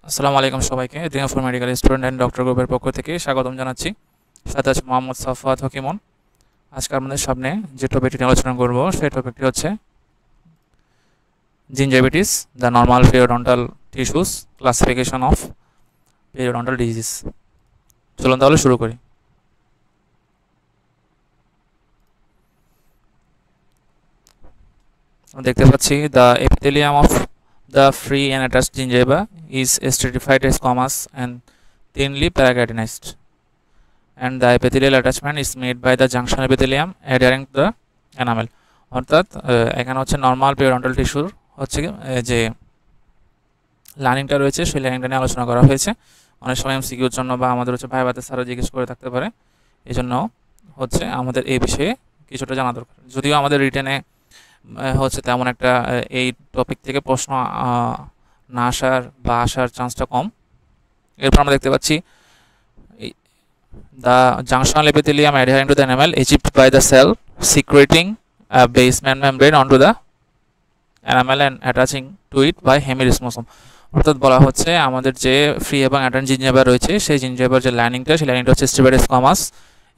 আসসালামু আলাইকুম সবাইকে। Dinajpur medical student and doctor গ্রুপের পক্ষ থেকে স্বাগতম জানাচ্ছি। সাথে আছে মোহাম্মদ সাফওয়াত হকিমন। আজকে আমাদের সামনে যে টপিকটি নিয়ে আলোচনা করব সেই টপিকটি হচ্ছে gingivitis, the normal periodontal tissues, classification of periodontal disease. চলুন তাহলে শুরু করি। দেখতে পাচ্ছি the epithelium of the free and attached gingiva is stratified as squamous and thinly paracardineized, and the epithelial attachment is made by the junction epithelium adhering to the enamel. অর্থাৎ এখানে হচ্ছে normal periodontal টিস্যুর হচ্ছে যে লাইনিংটা রয়েছে সেই লাইনিংটা নিয়ে আলোচনা করা হয়েছে। অনেক সময় এমসিকিউর জন্য বা আমাদের হচ্ছে ভাইভাতে স্যারও জিজ্ঞেস করে থাকতে পারে, এই জন্য হচ্ছে আমাদের এই বিষয়ে কিছুটা জানা দরকার। যদিও আমাদের রিটেনে হচ্ছে তেমন একটা এই টপিক থেকে প্রশ্ন না আসার বা আসার চান্সটা কম। এরপর আমরা দেখতে পাচ্ছি the junctional epithelium adhering to the enamel achieved by the cell secreting a basement membrane onto the enamel and attaching to it by hemirhizomosome। অর্থাৎ বলা হচ্ছে আমাদের যে ফ্রি এবং অ্যাটার্ন জিঞ্জাইভা রয়েছে সেই জিঞ্জাইভার যে লাইনিংটা সেই লাইনিংটা হচ্ছে স্ট্রেটিফাইড স্কোয়ামাস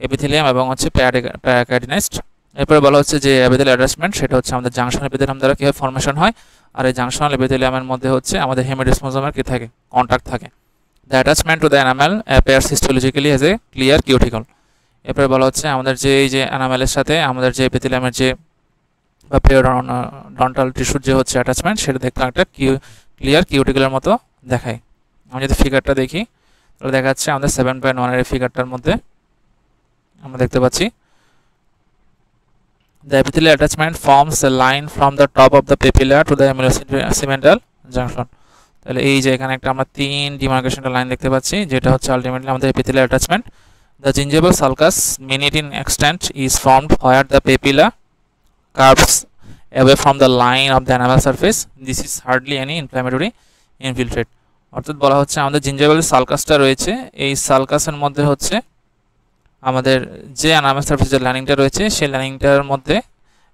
এপিথেলিয়াম এবং হচ্ছে প্যারাকার্ডিনাইজড। এরপরে বলা হচ্ছে যে এপিথেলিয়াল অ্যাটাচমেন্ট সেটা হচ্ছে আমাদের জাংশনাল এপিথেলিয়াম দ্বারা কীভাবে ফর্মেশন হয়, আর এই জাংশনাল এপিথেলিয়ামের মধ্যে হচ্ছে আমাদের হেমিডিসমোজোমের কী থাকে, কন্ট্যাক্ট থাকে। The attachment to the enamel appears histologically as a clear cuticle। এরপরে বলা হচ্ছে আমাদের যে এই যে এনামেলের সাথে আমাদের যে এপিথেলিয়ামের যে বা পেরিওডন্টাল টিস্যুর যে হচ্ছে অ্যাটাচমেন্ট সেটা দেখতে একটা ক্লিয়ার কিউটিকলের মতো দেখায়। আমরা যদি ফিগারটা দেখি তাহলে দেখা যাচ্ছে আমাদের 7.1 এর ফিগারটার মধ্যে আমরা দেখতে পাচ্ছি the epithelial attachment forms a line from the top of the papilla to the amilocegmental junction। তাহলে এই যে এখানে একটা আমরা তিন ডিমার্কেশনটা লাইন দেখতে পাচ্ছি যেটা হচ্ছে আলটিমেটলি আমাদের epithelial attachment. The gingival sulcus minute in extent is formed where the papilla curves away from the line of the enamel surface. This is hardly any inflammatory infiltrate। অর্থাৎ বলা হচ্ছে আমাদের জিঞ্জাইভাল সালকাসটা রয়েছে এই সালকাসের মধ্যে হচ্ছে আমাদের যে এনামেল সারফেসের লাইনিংটা রয়েছে সেই লাইনিংটার মধ্যে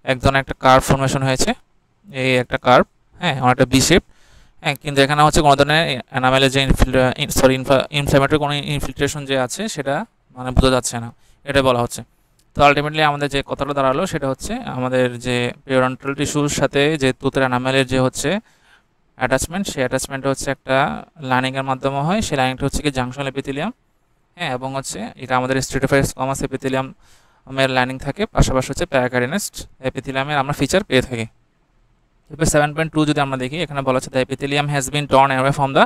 এক ধরনের একটা কার্ভ ফর্মেশন হয়েছে, এই একটা কার্ভ, হ্যাঁ, অনেকটা বি শেপ, হ্যাঁ, কিন্তু এখানে হচ্ছে কোনো ধরনের এনামেলের যে ইনফ্ল্যামেটরি কোনো ইনফিল্ট্রেশন যে আছে সেটা মানে বোঝা যাচ্ছে না, এটাই বলা হচ্ছে। তো আলটিমেটলি আমাদের যে কথাটা দাঁড়ালো সেটা হচ্ছে আমাদের যে পেরিওডন্টাল টিস্যুর সাথে যে তুতের এনামেলের যে হচ্ছে অ্যাটাচমেন্ট সেই অ্যাটাচমেন্টটা হচ্ছে একটা লাইনিংয়ের মাধ্যমে হয়। সেই লাইনিংটা হচ্ছে কি জাংশনাল এপিথেলিয়াম, হ্যাঁ, এবং হচ্ছে এটা আমাদের স্ট্রেটিফাইড স্কোয়ামাস এপিথেলিয়ামের লাইনিং থাকে, পাশাপাশি হচ্ছে প্যারাকার্ডিনাইজড এপিথেলিয়ামের আমরা ফিচার পেয়ে থাকি। এবার 7.2 যদি আমরা দেখি এখানে বলা হচ্ছে the epithelium has been torn away from the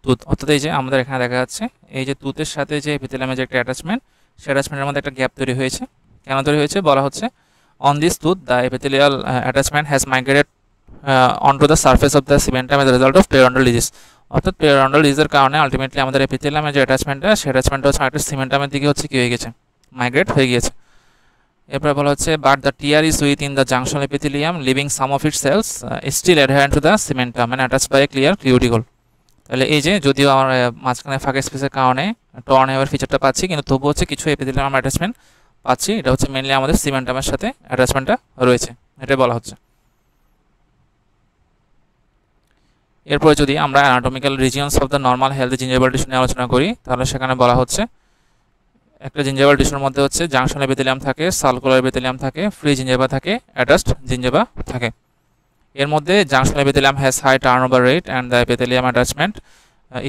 tooth. অর্থাৎ এই যে আমাদের এখানে দেখা যাচ্ছে এই যে টুথের সাথে যে এপিথেলিয়ামের যে একটা অ্যাটাচমেন্ট সেই অ্যাটাচমেন্টের মধ্যে একটা গ্যাপ তৈরি হয়েছে। কেন তৈরি হয়েছে বলা হচ্ছে on this tooth the epithelial attachment has migrated onto the surface of the cementum as a result of periodontal disease। অর্থাৎ পেরিওডন্টাল ডিজিজের কারণে আলটিমেটলি আমাদের এপিথেলিয়ামের যে অ্যাটাচমেন্টটা সেই অ্যাটাচমেন্টটা হচ্ছে একটা সিমেন্টামের দিকে হচ্ছে কি হয়ে গেছে, মাইগ্রেট হয়ে গিয়েছে। এরপরে বলা হচ্ছে but the tear is within the junctional epithelium leaving some of its cells still adherent to the cementum and attached by a clear cuticle. তাহলে এই যে যদিও আমার মাঝখানে ফাঁকা স্পেসের কারণে টর্ন এভার ফিচারটা পাচ্ছি কিন্তু তবু হচ্ছে কিছু এপিথেলিয়াম আমরা অ্যাটাচমেন্ট পাচ্ছি, এটা হচ্ছে মেনলি আমাদের সিমেন্টামের সাথে অ্যাটাচমেন্টটা রয়েছে, এটাই বলা হচ্ছে। এরপরে যদি আমরা anatomical regions of the normal healthy gingival tissue নিয়ে আলোচনা করি তাহলে সেখানে বলা হচ্ছে একটা জিঞ্জাইভাল টিস্যুর মধ্যে হচ্ছে জাংশনাল এপিথেলিয়াম থাকে, সার্কুলার এপিথেলিয়াম থাকে, ফ্রি জিঞ্জাইভা থাকে, অ্যাটাচড জিঞ্জাইভা থাকে। এর মধ্যে junctional epithelium has high turnover rate and the epithelium attachment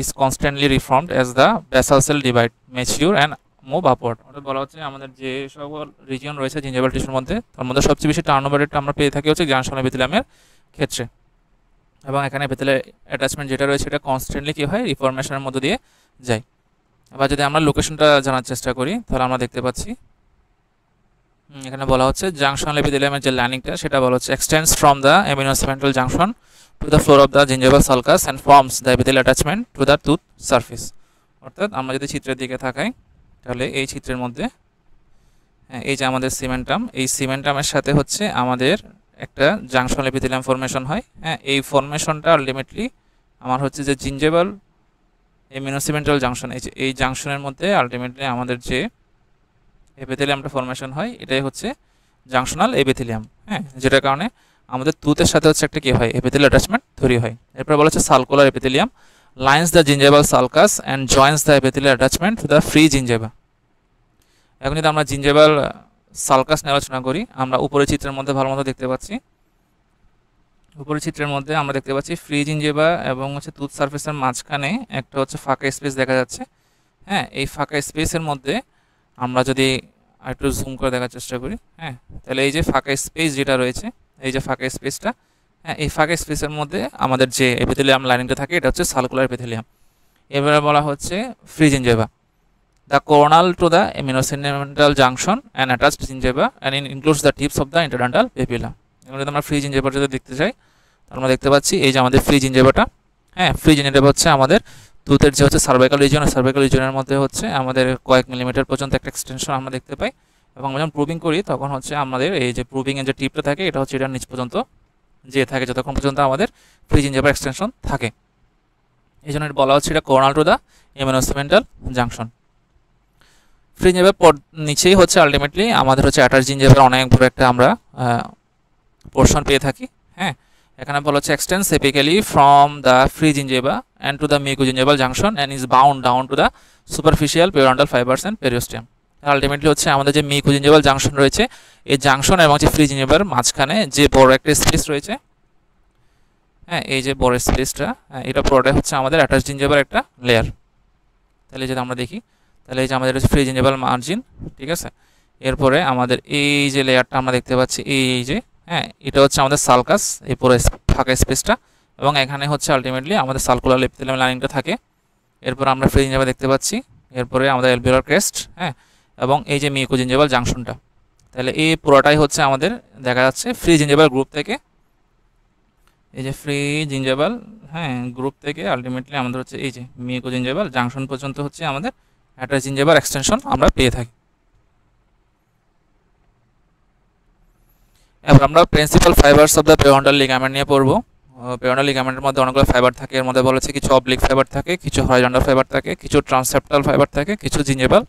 is constantly reformed as the basal cell divide, mature and move upward. অর্থাৎ বলা হচ্ছে আমাদের যে সকল রিজিয়ন রয়েছে জিঞ্জাইভাল টিস্যুর মধ্যে তার মধ্যে সবচেয়ে বেশি টার্নওভার রেটটা আমরা পেয়ে থাকি হচ্ছে জাংশনাল এপিথেলিয়ামের ক্ষেত্রে, এবং এখানে এপিথেলিয়াল অ্যাটাচমেন্ট যেটা রয়েছে এটা কনস্ট্যান্টলি কী হয়, রিফরমেশনের মধ্যে দিয়ে যায়। এবার যদি আমরা লোকেশনটা জানার চেষ্টা করি তাহলে আমরা দেখতে পাচ্ছি এখানে বলা হচ্ছে জাংশনাল এপিথেলিয়ামের যে লাইনিংটা সেটা বলা হচ্ছে extends from the amelocemental junction to the floor of the gingival sulcus and forms the epithelial attachment to the tooth surface. অর্থাৎ আমরা যদি চিত্রের দিকে তাকাই তাহলে এই চিত্রের মধ্যে এই যে আমাদের সিমেন্টাম, এই সিমেন্টামের সাথে হচ্ছে আমাদের একটা জাংশনাল এপিথেলিয়াম ফর্মেশন হয়, হ্যাঁ, এই ফর্মেশনটা আলটিমেটলি আমার হচ্ছে যে জিঞ্জাইভাল এমিনোসেমেন্টাল জাংশন, এই জাংশনের মধ্যে আলটিমেটলি আমাদের যে এপিথেলিয়ামটা ফর্মেশন হয় এটাই হচ্ছে জাংশনাল এপিথেলিয়াম, হ্যাঁ, যেটার কারণে আমাদের টুথের সাথে হচ্ছে একটা কি হয়, এপিথেলিয়াল অ্যাটাচমেন্ট তৈরি হয়। এরপর বলা হচ্ছে circular epithelium lines the gingival sulcus and joins the epithelial attachment to the free gingiva. এখন যদি আমরা জিঞ্জেভাল সালকাস নিয়ে আলোচনা করি, আমরা উপরের চিত্রের মধ্যে ভালো মতো দেখতে পাচ্ছি, উপরের চিত্রের মধ্যে আমরা দেখতে পাচ্ছি ফ্রি জিঞ্জেভা এবং হচ্ছে টুথ সারফেসের মাঝখানে একটা হচ্ছে ফাঁকা স্পেস দেখা যাচ্ছে। হ্যাঁ, এই ফাঁকা স্পেসের মধ্যে আমরা যদি একটু জুম করে দেখার চেষ্টা করি, হ্যাঁ, তাহলে এই যে ফাঁকা স্পেস যেটা রয়েছে, এই যে ফাঁকা স্পেসটা, হ্যাঁ, এই ফাঁকা স্পেসের মধ্যে আমাদের যে এপিথেলিয়াম লাইনিংটা থাকে এটা হচ্ছে সার্কুলার এপিথেলিয়াম। এবারে বলা হচ্ছে free gingiva, the coronal to the amelocemental junction and attached gingiva and includes the tips of the interdental papilla. এবার যদি আমরা ফ্রি জিঞ্জেভা যদি দেখতে চাই, আমরা দেখতে পাচ্ছি এই যে আমাদের ফ্রি জিঞ্জেভাটা। হ্যাঁ, ফ্রি জিঞ্জেভা হচ্ছে আমাদের টুথের যে হচ্ছে সার্ভাইকাল রিজিয়ন, সার্ভাইকাল রিজিয়নের মধ্যে হচ্ছে আমাদের কয়েক মিলিমিটার পর্যন্ত একটা এক্সটেনশন আমরা দেখতে পাই, এবং যখন প্রুভিং করি তখন হচ্ছে আমাদের এই যে প্রুভিংয়ের যে টিপটা থাকে এটা হচ্ছে এটার নিচ পর্যন্ত যে থাকে, যতক্ষণ পর্যন্ত আমাদের ফ্রি জিঞ্জেভার এক্সটেনশন থাকে। এই জন্য বলা হচ্ছে এটা কোরনাল to the amelocemental junction. Free জিঞ্জেভার নিচেই হচ্ছে আলটিমেটলি আমাদের হচ্ছে অ্যাটাচ জিঞ্জেভার অনেক বড় একটা আমরা পোর্শন পেয়ে থাকি। হ্যাঁ, এখানে বলা হচ্ছে extends apically from the free gingiva and to the mucogingival junction and is bound down to the superficial periodontal fibres and periosteum. Ultimately হচ্ছে আমাদের যে মিউকোজিঞ্জেভাল জাংশন রয়েছে, এই জাংশন এবং যে ফ্রি জিঞ্জেভার মাঝখানে যে বড় একটা স্পেস রয়েছে, হ্যাঁ, এই যে বড় স্পেসটা, এটা পুরোটাই হচ্ছে আমাদের অ্যাটাচ জিঞ্জেভার একটা লেয়ার। তাহলে যদি আমরা দেখি, তাহলে এই যে আমাদের হচ্ছে ফ্রি জিঞ্জেভাল মার্জিন, ঠিক আছে। এরপরে আমাদের এই যে লেয়ারটা আমরা দেখতে পাচ্ছি, এই যে, হ্যাঁ, এটা হচ্ছে আমাদের সালকাস, এই পুরো ফাঁকা স্পেসটা, এবং এখানে হচ্ছে আলটিমেটলি আমাদের সার্কুলার এপিথেলিয়াম লাইনিংটা থাকে। এরপর আমরা ফ্রি জিঞ্জেভা দেখতে পাচ্ছি, এরপরে আমাদের অ্যালভিওলার ক্রেস্ট, হ্যাঁ, এবং এই যে মিউকোজিঞ্জেভাল জাংশনটা। তাহলে এই পুরোটাই হচ্ছে আমাদের দেখা যাচ্ছে ফ্রি জিঞ্জেভাল গ্রুপ থেকে, এই যে ফ্রি জিঞ্জেভাল, হ্যাঁ, গ্রুপ থেকে আলটিমেটলি আমাদের হচ্ছে এই যে মিউকোজিঞ্জেভাল জাংশন পর্যন্ত হচ্ছে আমাদের অ্যাটাচ জিঞ্জেভার এক্সটেনশন আমরা পেয়ে থাকি। এবার আমরা principal fibres of the periodontal ligament নিয়ে পড়বো। পেরিওডন্টাল লিগামেন্টের মধ্যে অনেকগুলো ফাইবার থাকে, এর মধ্যে বলেছে কিছু অবলিক ফাইবার থাকে, কিছু হরাইজন্টাল ফাইবার থাকে, কিছু ট্রান্সসেপ্টাল ফাইবার থাকে, কিছু জিঞ্জেভাল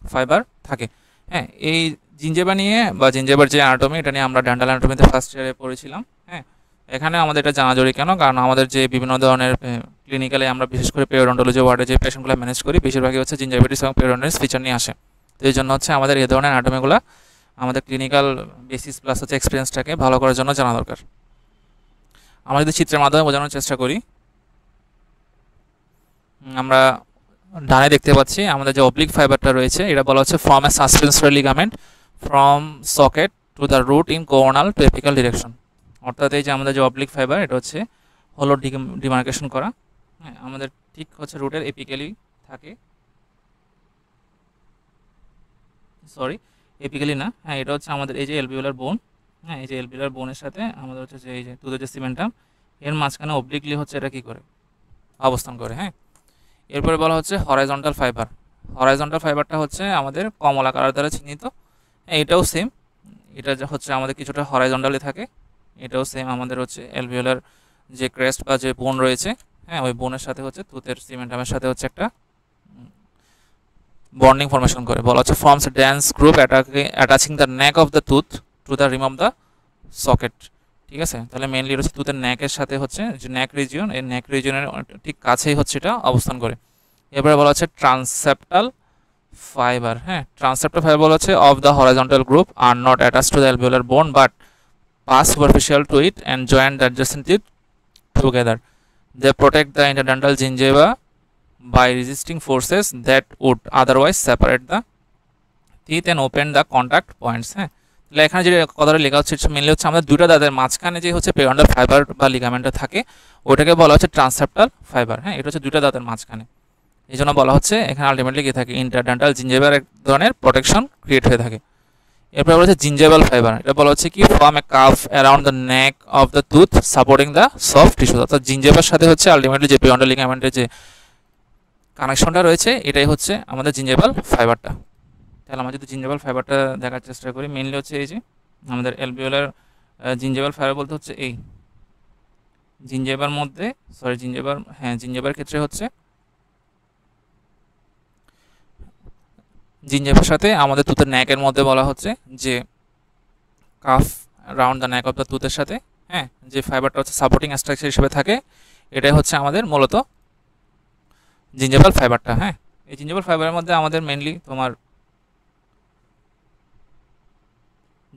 ফাইবার থাকে। হ্যাঁ, এই জিঞ্জেভা নিয়ে বা জিঞ্জেভার যে অ্যানাটমি, এটা নিয়ে আমরা ডেন্টাল অ্যানাটমিতে ফার্স্ট ইয়ারে পড়েছিলাম। হ্যাঁ, এখানে আমাদের এটা জানা জরুরি কেন, কারণ আমাদের যে বিভিন্ন ধরনের ক্লিনিক্যালে আমরা বিশেষ করে পেরিওডন্টোলজি ওয়ার্ডে যে পেশেন্টগুলো ম্যানেজ করি, বেশিরভাগই হচ্ছে জিঞ্জেভাইটিস এবং পেরিওডন্টাইটিস ফিচার নিয়ে আসে। তো এই জন্য হচ্ছে আমাদের এই ধরনের অ্যানাটমিগুলো আমাদের ক্লিনিক্যাল বেসিস প্লাস হচ্ছে এক্সপিরিয়েন্সটাকে ভালো করার জন্য জানা দরকার। আমরা যদি চিত্রের মাধ্যমে বোঝানোর চেষ্টা করি, আমরা ডানে দেখতে পাচ্ছি আমাদের যে অবলিক ফাইবারটা রয়েছে, এটা বলা হচ্ছে from a suspensory ligament from socket to the root in coronal to apical direction. অর্থাৎ এই যে আমাদের যে অবলিক ফাইবার, এটা হচ্ছে হলো ডিমার্কেশন করা, হ্যাঁ, আমাদের ঠিক হচ্ছে রুটের এপিক্যালি থাকে, সরি এপিক্যালি না, হ্যাঁ, এটা হচ্ছে আমাদের এই যে অ্যালভিওলার বোন, হ্যাঁ, এই যে অ্যালভিওলার বোনের সাথে আমাদের হচ্ছে যে এই যে টুথের যে সিমেন্টাম, এর মাঝখানে অবলিকলি হচ্ছে এটা কী করে অবস্থান করে। হ্যাঁ, এরপরে বলা হচ্ছে হরাইজন্টাল ফাইবার। হরাইজন্টাল ফাইবারটা হচ্ছে আমাদের কমলাকার দ্বারা চিহ্নিত, হ্যাঁ, এটাও সেম, এটা হচ্ছে আমাদের কিছুটা হরাইজন্টালি থাকে, এটাও সেম আমাদের হচ্ছে অ্যালভিওলার যে ক্রেস্ট বা যে বোন রয়েছে, হ্যাঁ, ওই বোনের সাথে হচ্ছে টুথের সিমেন্টামের সাথে হচ্ছে একটা বন্ডিং ফর্মেশন করে। বলা হচ্ছে forms dance group attaching the neck of the tooth to the Rim of the socket. ঠিক আছে, তাহলে মেনলি হচ্ছে টুথের নেকের সাথে হচ্ছে যে নেক রিজিয়ন, এই নেক রিজিয়নের ঠিক কাছেই হচ্ছে এটা অবস্থান করে। এবারে বলা হচ্ছে ট্রান্সসেপ্টাল ফাইবার। হ্যাঁ, ট্রান্সসেপ্টাল ফাইবার বলা হচ্ছে of the horizontal group are not attach to the alveolar বোন but pass superficial to it and join the adjacent teeth together. They protect the interdental gingiva by resisting forces that would otherwise separate the teeth and open the contact points. হ্যাঁ, তাহলে এখানে যে কথাটা লেখা হচ্ছে mainly হচ্ছে আমাদের দুটো দাঁতের মাঝখানে যে হচ্ছে পেরিওডন্টাল ফাইবার বা লিগামেন্টটা থাকে, ওটাকে বলা হচ্ছে ট্রান্সসেপ্টাল ফাইবার। হ্যাঁ, এটা হচ্ছে দুটো দাঁতের মাঝখানে, এই জন্য বলা হচ্ছে এখানে আলটিমেটলি কি থাকে, ইন্টারডেন্টাল জিঞ্জিভার এক ধরনের প্রোটেকশন ক্রিয়েট হয়ে থাকে। এরপরে বলা হচ্ছে জিঞ্জেভাল ফাইবার, এটা বলা হচ্ছে কি from a calf around the neck of the tooth supporting the soft tissue. অর্থাৎ জিঞ্জেভার সাথে হচ্ছে আলটিমেটলি যে পেরিওডন্টাল লিগামেন্টের যে কানেকশনটা রয়েছে, এটাই হচ্ছে আমাদের জিঞ্জেভাল ফাইবারটা। তাহলে আমরা যদি জিঞ্জেভাল ফাইবারটা দেখার চেষ্টা করি, মেনলি হচ্ছে এই যে আমাদের অ্যালভিওলার জিঞ্জেভাল ফাইবার বলতে হচ্ছে এই জিঞ্জেভার মধ্যে, সরি জিঞ্জেভার, হ্যাঁ, জিঞ্জেভার ক্ষেত্রে হচ্ছে জিঞ্জেভার সাথে আমাদের টুথের ন্যাকের মধ্যে বলা হচ্ছে যে cuff round the neck of the টুথের সাথে, হ্যাঁ, যে ফাইবারটা হচ্ছে সাপোর্টিং স্ট্রাকচার হিসেবে থাকে, এটাই হচ্ছে আমাদের মূলত জিঞ্জেবল ফাইবারটা। হ্যাঁ, এই জিঞ্জেবল ফাইবারের মধ্যে আমাদের মেনলি তোমার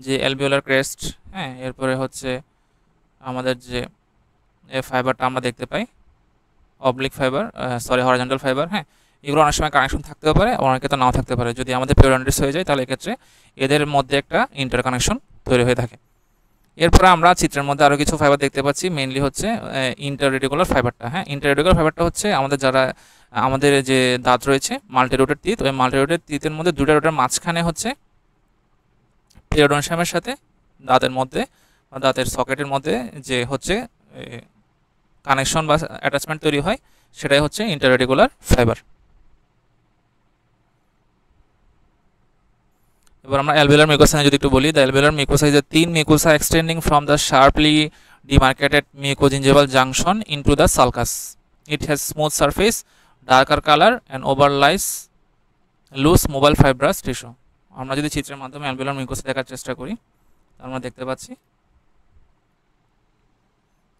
যে অ্যালভিওলার ক্রেস্ট, হ্যাঁ, এরপরে হচ্ছে আমাদের যে ফাইবারটা আমরা দেখতে পাই অবলিক ফাইবার, হরিজন্টাল ফাইবার, হ্যাঁ, এগুলো অনেক সময় কানেকশন থাকতেও পারে, অনেকে তো নাও থাকতে পারে। যদি আমাদের পিওরন্ডিস হয়ে যায় তাহলে এক্ষেত্রে এদের মধ্যে একটা ইন্টার কানেকশন তৈরি হয়ে থাকে। এরপরে আমরা চিত্রের মধ্যে আরও কিছু ফাইবার দেখতে পাচ্ছি, মেইনলি হচ্ছে ইন্টাররেডিকুলার ফাইবারটা। হ্যাঁ, ইন্টাররেডিকুলার ফাইবারটা হচ্ছে আমাদের যে দাঁত রয়েছে মাল্টিরুটের টিথ, ওই মাল্টিরুটের টিথের মধ্যে দুটো রুটের মাঝখানে হচ্ছে পেরিওডনশিয়ামের সাথে দাঁতের মধ্যে বা দাঁতের সকেটের মধ্যে যে হচ্ছে কানেকশন বা অ্যাটাচমেন্ট তৈরি হয়, সেটাই হচ্ছে ইন্টাররেডিকুলার ফাইবার। এবার আমরা অ্যালভিওলার মিউকোসা যদি একটু বলি, the alveolar mucosa is a thin mucosa extending from the sharply demarcated mucogingival junction into the sulcus. It has smooth surface, darker color and overlies loose mobile fibrous tissue. আমরা যদি চিত্রের মাধ্যমে alveolar mucosa দেখার চেষ্টা করি, আমরা দেখতে পাচ্ছি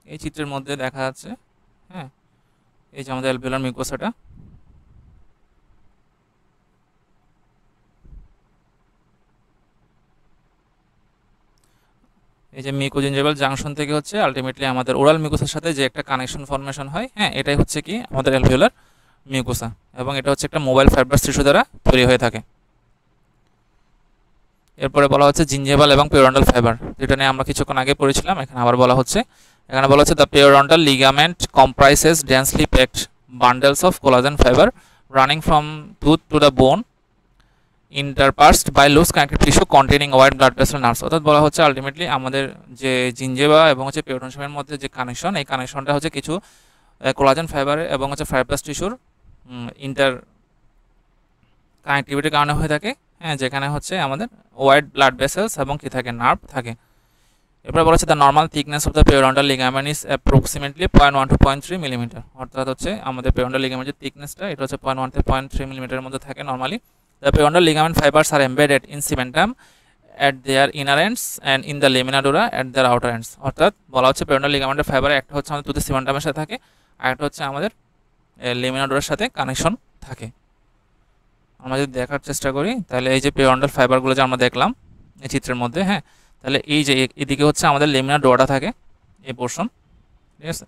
এই চিত্রের মধ্যে দেখা যাচ্ছে, হ্যাঁ, এই যে আমাদের অ্যালভিওলার মিউকোসাটা, এই যে মিউকোজিঞ্জিভাল জাংশন থেকে হচ্ছে আলটিমেটলি আমাদের ওরাল মিউকোসার সাথে যে একটা কানেকশন ফর্মেশন হয়, হ্যাঁ, এটাই হচ্ছে কি আমাদের অ্যালভিওলার মিউকোসা, এবং এটা হচ্ছে একটা মোবাইল ফাইব্রাস টিস্যু দ্বারা তৈরি হয়ে থাকে। এরপরে বলা হচ্ছে জিঞ্জিভাল এবং পেরিওডন্টাল ফাইবার, যেটা নিয়ে আমরা কিছুক্ষণ আগে পড়েছিলাম। এখানে আবার বলা হচ্ছে, এখানে বলা হচ্ছে the periodontal ligament comprises densely packed bundles of collagen fibre running from tooth to the bone interspersed by loose connective tissue containing white blood vessel nerves. অর্থাৎ বলা হচ্ছে আলটিমেটলি আমাদের যে জিঞ্জিভা এবং হচ্ছে পেরিওডনশিয়ামের মধ্যে যে কানেকশন, এই কানেকশনটা হচ্ছে কিছু কোলাজেন ফাইবার এবং হচ্ছে ফাইব্রাস টিস্যুর ইন্টার কানেক্টিভিটির কারণে হয়ে থাকে, হ্যাঁ, যেখানে হচ্ছে আমাদের হোয়াইট ব্লাড ভেসেলস এবং কি থাকে, নার্ভ থাকে। এরপরে বলা হচ্ছে the normal thickness of the periodontal ligament is approximately 0.1 to 0.3 millimetre. অর্থাৎ হচ্ছে আমাদের পেরিওডন্টাল লিগামেন্টের থিকনেসটা এটা হচ্ছে 0.1 থেকে 0.3 মিলিমিটারের মধ্যে থাকে normally. The periodontal ligament fibers are embedded in cementum at their inner ends and in the lamina dura at their outer ends. অর্থাৎ বলা হচ্ছে পেরিওডন্টাল লিগামেন্টের ফাইবার একটা হচ্ছে আমাদের টুথের সিমেন্টামের সাথে থাকে, আর একটা হচ্ছে আমাদের লেমিনা ডোরার সাথে কানেকশন থাকে। আমরা যদি দেখার চেষ্টা করি তাহলে এই যে পেরিওডন্টাল ফাইবারগুলো যে আমরা দেখলাম এই চিত্রের মধ্যে, হ্যাঁ, তাহলে এই যে এদিকে হচ্ছে আমাদের লেমিনা ডোরাটা থাকে, এই পোর্শন, ঠিক আছে,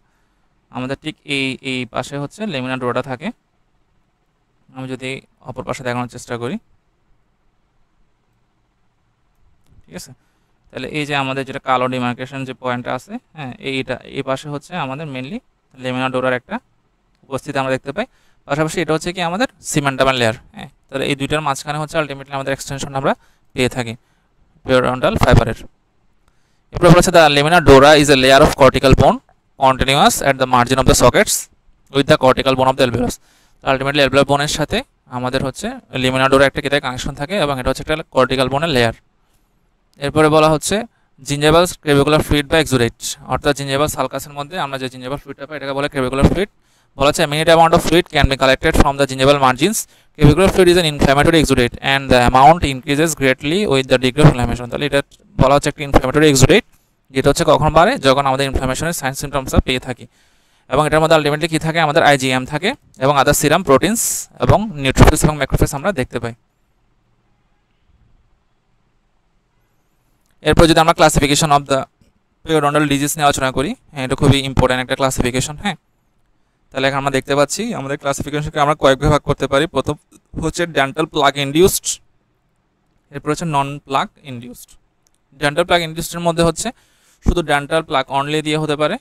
আমাদের ঠিক এই পাশে হচ্ছে লেমিনা ডোরাটা থাকে। আমি যদি অপর পাশে দেখানোর চেষ্টা করি, ঠিক আছে, তাহলে এই যে আমাদের যেটা কালো ডিমার্কেশন যে পয়েন্টটা আছে, হ্যাঁ, এই পাশে হচ্ছে আমাদের মেনলি লেমিনা ডোরার একটা উপস্থিতি আমরা দেখতে পাই। পাশাপাশি এটা হচ্ছে কি আমাদের সিমেন্টামের লেয়ার, হ্যাঁ, তাহলে এই দুইটার মাঝখানে হচ্ছে আলটিমেটলি আমাদের এক্সটেনশন আমরা পেয়ে থাকি পেরিওডন্টাল ফাইবারের। এরপরে বলেছে the lamina dura is a layer of cortical bone continuous at the margin of the sockets with the cortical bone of the alveolus. Ultimately alveolar বোনের সাথে আমাদের হচ্ছে লেমিনা ডোরা একটা কেটে কানেকশন থাকে, এবং এটা হচ্ছে একটা কর্টিক্যাল বোনের লেয়ার। এরপরে বলা হচ্ছে জিঞ্জিভাল ক্রেভিকুলার ফ্লুইড বা এক্সুডেট, অর্থাৎ জিঞ্জিভাল সালকাসের মধ্যে আমরা যে জিঞ্জিভাল ফ্লুইডটা পাই এটাকে বলে ক্রেভিকুলার ফ্লুইড। বলা হচ্ছে minute amount of fluid can be collected from the gingival margins. Crevicular fluid is an inflammatory exudate and the amount increases greatly with the degree of inflammation. তাহলে এটা বলা হচ্ছে একটা ইনফ্ল্যামেটরি এক্সুডেট, যেটা হচ্ছে কখন বাড়ে, যখন আমাদের ইনফ্ল্যামেশনের সাইন সিমটমসটা পেয়ে থাকি। এবং এটার মধ্যে আলটিমেটলি কী থাকে, আমাদের আইজিএম থাকে এবং আদার সিরাম প্রোটিনস এবং নিউট্রোফিলস এবং ম্যাক্রোফেজ আমরা দেখতে পাই। এরপর যদি আমরা classification of the periodontal disease নিয়ে আলোচনা করি, হ্যাঁ, এটা খুবই ইম্পর্টেন্ট একটা ক্লাসিফিকেশন, হ্যাঁ। তাহলে এখন আমরা দেখতে পাচ্ছি আমাদের ক্লাসিফিকেশনকে আমরা কয়েকভাবে ভাগ করতে পারি। প্রথম হচ্ছে ডেন্টাল প্লাগ ইনডিউসড, এরপর হচ্ছে নন প্লাগ ইনডিউসড। ডেন্টাল প্লাগ ইনডিউসডের মধ্যে হচ্ছে শুধু ডেন্টাল প্লাগ অনলি দিয়ে হতে পারে,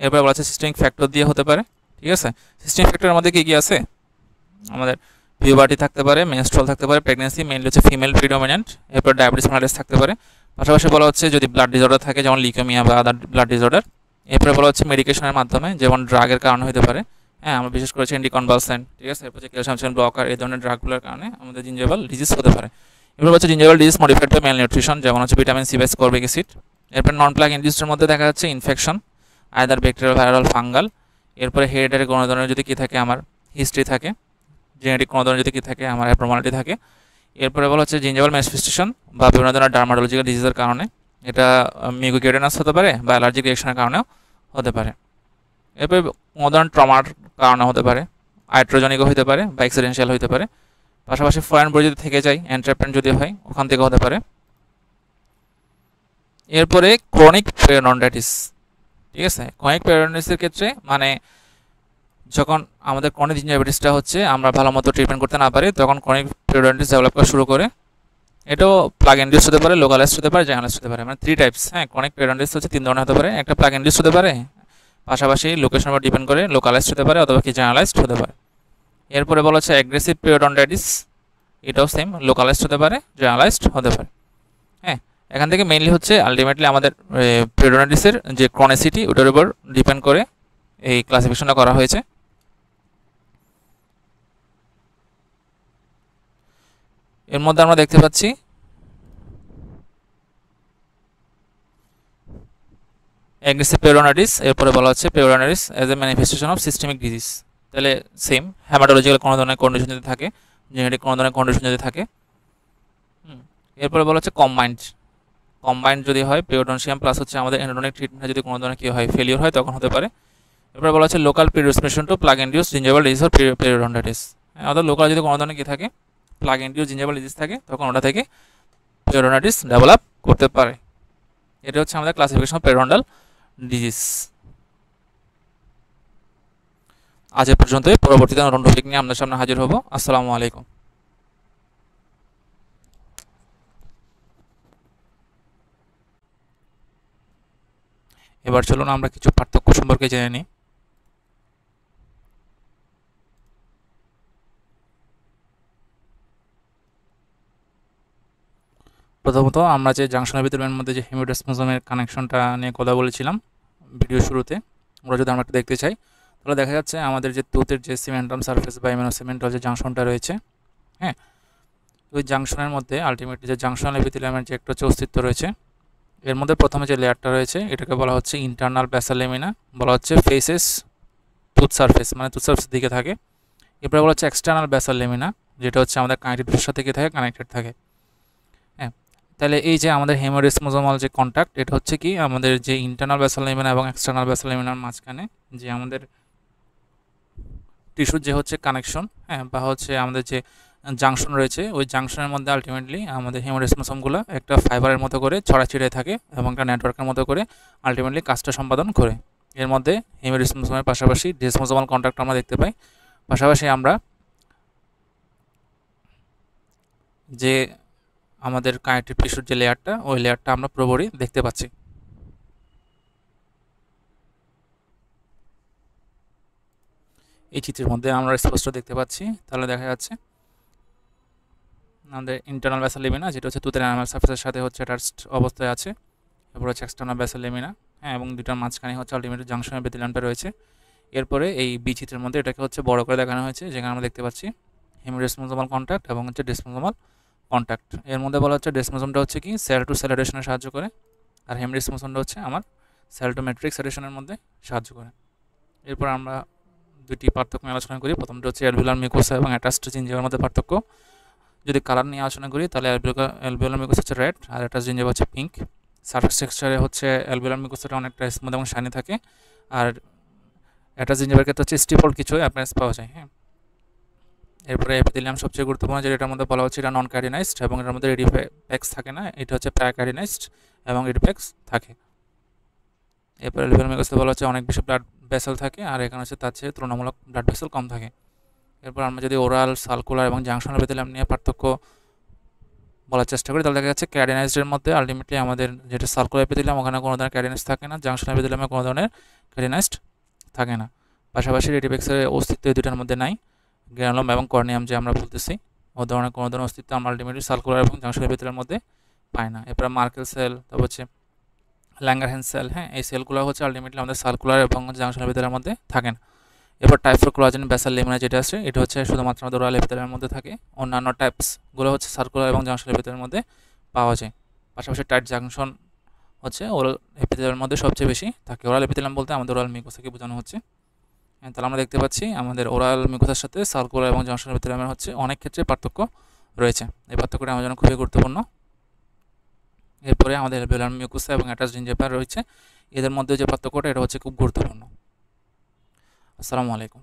এরপরে বলা হচ্ছে সিস্টেমিক ফ্যাক্টর দিয়ে হতে পারে, ঠিক আছে। সিস্টেমিক ফ্যাক্টরের মধ্যে কী কী আছে, আমাদের পিউবার্টি থাকতে পারে, মেনস্ট্রুয়াল থাকতে পারে, প্রেগনেন্সি মেইনলি হচ্ছে ফিমেল প্রিডোমিনেন্ট, এরপর ডায়াবেটিস মেলাইটিস থাকতে পারে। পাশাপাশি বলা হচ্ছে যদি ব্লাড ডিসঅর্ডার থাকে যেমন লিউকেমিয়া বা আদার ব্লাড ডিসঅর্ডার। এরপরে বলা হচ্ছে মেডিকেশনের মাধ্যমে যেমন ড্রাগের কারণে হতে পারে, হ্যাঁ, আমরা বিশেষ করে অ্যান্টিকনভালসেন্ট, ঠিক আছে, এরপর ক্যালসিয়াম চ্যানেল ব্লকার, এই ধরনের ড্রাগগুলোর কারণে আমাদের জিঞ্জিভাল ডিজিজ হতে পারে। এরপর হচ্ছে gingival disease modified by malnutrition, যেমন হচ্ছে ভিটামিন সি বা স্করবিক অ্যাসিড। এরপর নন প্লাগ ইনডিউসডের মধ্যে দেখা যাচ্ছে infection, either bacterial, viral, fungal. এরপরে হেরিডিটারি কোনো ধরনের যদি কী থাকে, আমার হিস্ট্রি থাকে, জেনেটিক কোনো ধরনের যদি কী থাকে, আমার অ্যাবনর্মালিটি থাকে। এরপরে বলা হচ্ছে জিঞ্জিভাল ম্যানিফেস্টেশন বা বিভিন্ন ধরনের ডার্মাটোলজিক্যাল ডিজিজের কারণে, এটা মিউকোকিউটেনাস হতে পারে বা অ্যালার্জিক রিঅ্যাকশনের কারণেও হতে পারে। এরপরে কোনো ধরনের ট্রমার কারণে হতে পারে, আইট্রোজনিকও হতে পারে বা এক্সিডেন্সিয়াল হতে পারে। পাশাপাশি ফরেন বডি যদি থেকে যায়, এন্ট্রাপমেন্ট যদি হয়, ওখান থেকে হতে পারে। এরপরে ক্রনিক পেরিওডন্টাইটিস, ঠিক আছে। ক্রনিক পেরিওডন্টাইটিসের ক্ষেত্রে মানে যখন আমাদের ক্রনিক জিঞ্জাইভিটিসটা হচ্ছে আমরা ভালো মতো ট্রিটমেন্ট করতে না পারি, তখন ক্রনিক পেরিওডন্টাইটিস ডেভেলপ করা শুরু করে। এটাও প্লাগ ইন্ডিউস হতে পারে, লোকালাইজড হতে পারে, জেনারেলাইজড হতে পারে। মানে 3 টাইপস। হ্যাঁ, ক্রনিক পেরিওডন্টাইটিস হচ্ছে 3 ধরনের হতে পারে। একটা প্লাগ ইন্ডিউস হতে পারে, পাশাপাশি লোকেশনের উপর ডিপেন্ড করে লোকালাইজড হতে পারে অথবা কি জেনারেলাইজড হতে পারে। এরপরে বলা হচ্ছে অ্যাগ্রেসিভ পেরিওডন্টাইটিস, এটাও সেম, লোকালাইজড হতে পারে, জেনারেলাইজড হতে পারে। হ্যাঁ, এখান থেকে মেইনলি হচ্ছে আলটিমেটলি আমাদের পেরিওডন্টাইটিসের যে ক্রনিসিটি ওটার উপর ডিপেন্ড করে এই ক্লাসিফিকেশনটা করা হয়েছে। এর মধ্যে আমরা দেখতে পাচ্ছি অ্যাগ্রেসিভ পেরিওডন্টাইটিস, এরপরে বলা হচ্ছে periodontitis as a manifestation of systemic disease. তাহলে সেম, হ্যামাটোলজিক্যাল কোনো ধরনের কন্ডিশন যদি থাকে, জেনেটিক কোনো ধরনের কন্ডিশন যদি থাকে। এরপরে বলা হচ্ছে কম্বাইন্ড যদি হয় পেরিওডন্সিয়াম প্লাস হচ্ছে আমাদের এন্ডোডোনিক ট্রিটমেন্ট যদি কোনো ধরনের কি হয়, ফেলিওর হয়, তখন হতে পারে। এরপরে বলা হচ্ছে local predisposition to plaque induced gingival disease or periodontitis. অর্থাৎ লোকাল যদি কোনো ধরনের কি থাকে, প্লাগ ইন্ডিউস জিঞ্জাইভাল ডিজিজ থাকে, তখন ওটা থেকে পেরিওডন্টাইটিস ডেভেলপ করতে পারে। এটা হচ্ছে আমাদের ক্লাসিফিকেশন অফ পেরিওডন্টাল ডিজিজ। আজ এ পর্যন্তই। পরবর্তীতে নতুন টপিক নিয়ে আপনাদের সামনে হাজির হব। আসসালামু আলাইকুম। এবার চলুন আমরা কিছু পার্থক্য সম্পর্কে জেনে নিই। প্রথমত আমরা যে জাংশন এপিথেলিয়ামের মধ্যে যে হেমিওডেসমোসোমের কানেকশনটা নিয়ে কথা বলেছিলাম ভিডিও শুরুতে, আমরা যদি আমরা দেখতে চাই তাহলে দেখা যাচ্ছে আমাদের যে টুথের যে সিমেন্টাম সারফেস বা ইমিউনোসিমেন্টাল যে জাংশনটা রয়েছে, হ্যাঁ, ওই জাংশনের মধ্যে আলটিমেটলি যে জাংশনাল এপিথেলিয়ামের যে একটা হচ্ছে অস্তিত্ব রয়েছে, এর মধ্যে প্রথমে যে লেয়ারটা রয়েছে এটাকে বলা হচ্ছে ইন্টারনাল ব্যাসাল লেমিনা, বলা হচ্ছে ফেসেস টুথ সারফেস, মানে টুথ সারফেসের দিকে থাকে। এরপরে বলা হচ্ছে এক্সটার্নাল ব্যাসাল লেমিনা, যেটা হচ্ছে আমাদের কানেক্টিভ টিস্যুর সাথে কি থাকে, কানেক্টেড থাকে। হ্যাঁ, তাহলে এই যে আমাদের হেমিওডেসমোসোমাল যে কন্ট্যাক্ট, এটা হচ্ছে কি আমাদের যে ইন্টারনাল ব্যাসাল লেমিনা এবং এক্সটার্নাল ব্যাসাল লেমিনার মাঝখানে যে আমাদের টিস্যুর যে হচ্ছে কানেকশন, হ্যাঁ, বা হচ্ছে আমাদের যে জাংশন রয়েছে, ওই জাংশনের মধ্যে আলটিমেটলি আমাদের হেমিওডেসমোসোমগুলো একটা ফাইবারের মতো করে ছড়াছিড়ে থাকে এবং একটা নেটওয়ার্কের মতো করে আলটিমেটলি কাজটা সম্পাদন করে। এর মধ্যে হেমিওডেসমোসোমের পাশাপাশি ডেসমোসোমাল কন্ট্যাক্ট আমরা দেখতে পাই। পাশাপাশি আমরা যে আমাদের কানেক্টিভ টিস্যুর যে লেয়ারটা, ওই লেয়ারটা আমরা পুরোপুরি দেখতে পাচ্ছি। এই চিত্রের মধ্যে আমরা স্পষ্ট দেখতে পাচ্ছি। তাহলে দেখা যাচ্ছে আমাদের ইন্টারনাল ব্যাসাল লেমিনা, যেটা হচ্ছে টুথের এনামেল সারফেসের সাথে হচ্ছে অ্যাটাচড অবস্থায় আছে। এরপর হচ্ছে এক্সটার্নাল ব্যাসাল লেমিনা, হ্যাঁ, এবং দুটার মাঝখানে হচ্ছে আলটিমেটলি জাংশন এপিথেলিয়ামটা রয়েছে। এরপরে এই বি চিত্রের মধ্যে এটাকে হচ্ছে বড় করে দেখানো হয়েছে, যেখানে আমরা দেখতে পাচ্ছি হেমিওডেসমোসোমাল কন্ট্যাক্ট এবং হচ্ছে ডেসমোসোমাল কন্ট্যাক্ট। এর মধ্যে বলা হচ্ছে ডেসমোসোমটা হচ্ছে কি সেল টু সেল অ্যাডিশনে সাহায্য করে, আর হেমিওডেসমোসোমটা হচ্ছে আমার সেল টু ম্যাট্রিক্স অ্যাডিশনের মধ্যে সাহায্য করে। এরপর আমরা দুটি পার্থক্য নিয়ে আলোচনা করি। প্রথমটা হচ্ছে অ্যালভিওলার মিউকোসা এবং অ্যাটাচড জিঞ্জিভার মধ্যে পার্থক্য। যদি কালার নিয়ে আলোচনা করি তাহলে অ্যালভিওলার মিউকোসা হচ্ছে রেড আর অ্যাটাচড জিঞ্জিভা হচ্ছে পিঙ্ক। সারফেস টেক্সচারে হচ্ছে অ্যালভিওলার মিউকোসাটা অনেকটা স্মুথ এবং শাইনি থাকে, আর অ্যাটাচড জিঞ্জিভার ক্ষেত্রে হচ্ছে স্টিপল কিছু অ্যাপিয়ারেন্স পাওয়া যায়। হ্যাঁ, এরপরে এপিথেলিয়াম সবচেয়ে গুরুত্বপূর্ণ, যেটার মধ্যে বলা হচ্ছে এটা নন ক্যারিনাইজড এবং এটার মধ্যে রেডিপ্যাক্স থাকে না, এটা হচ্ছে প্যারাক্যারিনাইজড এবং রেডিপ্যাক্স থাকে। এরপরে অ্যালভিওলার মিউকোসা বলা হচ্ছে অনেক বেশি ব্লাড ভেসেল থাকে, আর এখানে হচ্ছে তার চেয়ে তুলনামূলক ব্লাড ভেসেল কম থাকে। এরপর আমরা যদি ওরাল, সার্কুলার এবং জাংশনাল এপিথেলিয়াম নিয়ে পার্থক্য বলার চেষ্টা করি তাহলে দেখা যাচ্ছে ক্যারিনাইজডের মধ্যে আলটিমেটলি আমাদের যেটা সার্কুলার এপিথেলিয়াম, ওখানে কোনো ধরনের ক্যারিনাইজ থাকে না, জাংশনাল এপিথেলিয়ামে কোনো ধরনের ক্যারিনাইজড থাকে না। পাশাপাশি রেডিপ্যাক্সের অস্তিত্ব এই দুটার মধ্যে নাই। গ্র্যানুলাম এবং কর্নিয়াম যে আমরা বলতেছি, ও ধরনের কোনো ধরনের অস্তিত্ব আমরা আলটিমেটলি সার্কুলার এবং জাংশনাল এপিথেলিয়ামের মধ্যে পাই না। এরপর মার্কেল সেল, তারপর হচ্ছে ল্যাঙ্গারহ্যান্স সেল, হ্যাঁ, এই সেলগুলো হচ্ছে আলটিমেটলি আমাদের সার্কুলার এবং জাংশনাল এপিথেলিয়ামের মধ্যে থাকে না। এরপর টাইফ্লোকোলাজেন ব্যাসাল লেমিনা যেটা আছে, এটা হচ্ছে শুধুমাত্র আমাদের ওরাল এপিথেলিয়ামের মধ্যে থাকে। অন্যান্য টাইপসগুলো হচ্ছে সার্কুলার এবং জাংশনাল এপিথেলিয়ামের মধ্যে পাওয়া যায়। পাশাপাশি টাইট জাংশন হচ্ছে ওরাল এপিথেলিয়ামের মধ্যে সবচেয়ে বেশি থাকে। ওরাল এপিথেলিয়াম বলতে আমাদের ওরাল মিউকোসাকে বোঝানো হচ্ছে। তাহলে আমরা দেখতে পাচ্ছি আমাদের ওরাল মিউকোসার সাথে সার্কুলার এবং জাংশনাল এপিথেলিয়ামের হচ্ছে অনেক ক্ষেত্রে পার্থক্য রয়েছে। এই পার্থক্যটা আমার জন্য খুবই গুরুত্বপূর্ণ। এরপরে আমাদের অ্যালভিওলার মিউকোসা এবং অ্যাটাচড জিঞ্জিভা রয়েছে, এদের মধ্যে যে পার্থক্যটা এটা হচ্ছে খুব গুরুত্বপূর্ণ। আসসালামু আলাইকুম।